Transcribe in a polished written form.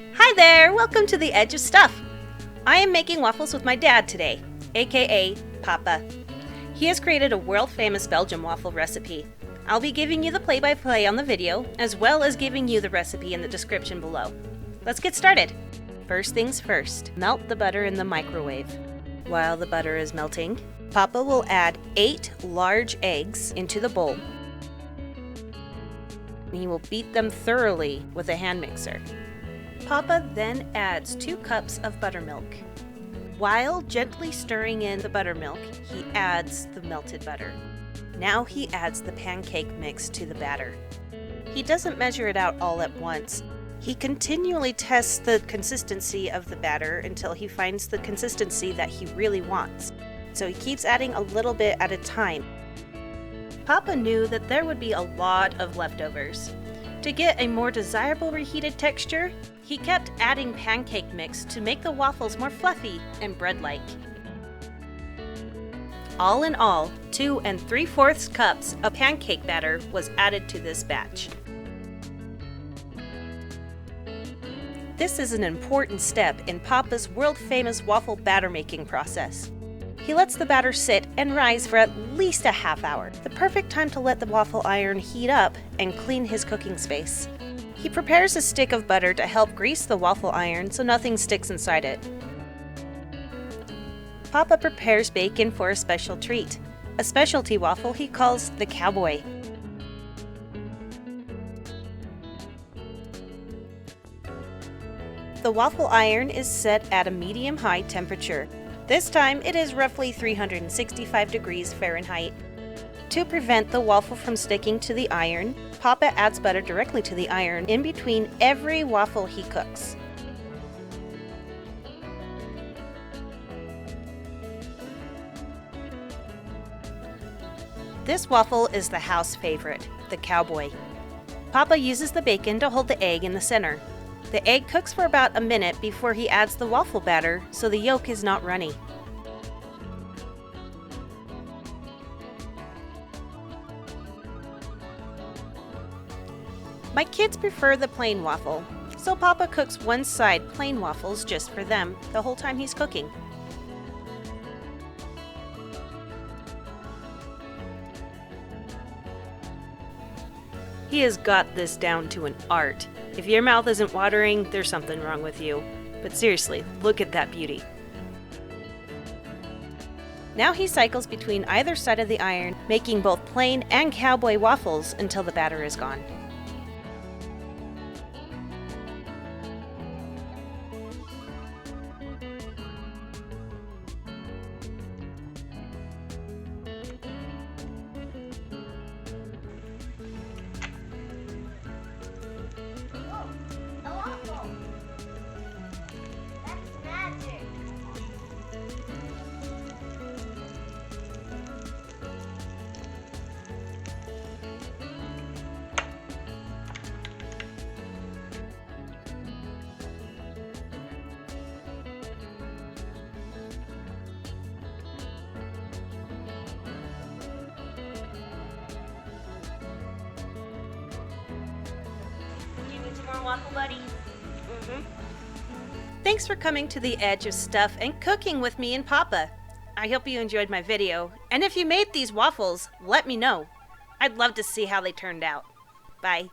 Hi there! Welcome to the Edge of Stuff. I am making waffles with my dad today, aka Papa. He has created a world-famous Belgian waffle recipe. I'll be giving you the play-by-play on the video, as well as giving you the recipe in the description below. Let's get started! First things first, melt the butter in the microwave. While the butter is melting, Papa will add 8 large eggs into the bowl. He will beat them thoroughly with a hand mixer. Papa then adds 2 cups of buttermilk. While gently stirring in the buttermilk, he adds the melted butter. Now he adds the pancake mix to the batter. He doesn't measure it out all at once. He continually tests the consistency of the batter until he finds the consistency that he really wants. So he keeps adding a little bit at a time. Papa knew that there would be a lot of leftovers. To get a more desirable reheated texture, he kept adding pancake mix to make the waffles more fluffy and bread-like. All in all, 2 3/4 cups of pancake batter was added to this batch. This is an important step in Papa's world-famous waffle batter making process. He lets the batter sit and rise for at least a half hour, the perfect time to let the waffle iron heat up and clean his cooking space. He prepares a stick of butter to help grease the waffle iron so nothing sticks inside it. Papa prepares bacon for a special treat, a specialty waffle he calls the cowboy. The waffle iron is set at a medium-high temperature. This time it is roughly 365 degrees Fahrenheit. To prevent the waffle from sticking to the iron, Papa adds butter directly to the iron in between every waffle he cooks. This waffle is the house favorite, the cowboy. Papa uses the bacon to hold the egg in the center. The egg cooks for about a minute before he adds the waffle batter so the yolk is not runny. My kids prefer the plain waffle, so Papa cooks one side plain waffles just for them the whole time he's cooking. He has got this down to an art. If your mouth isn't watering, there's something wrong with you. But seriously, look at that beauty. Now he cycles between either side of the iron, making both plain and cowboy waffles until the batter is gone. Waffle buddy. Thanks for coming to the Edge of Stuff and cooking with me and Papa. I hope you enjoyed my video, and if you made these waffles, let me know. I'd love to see how they turned out. Bye.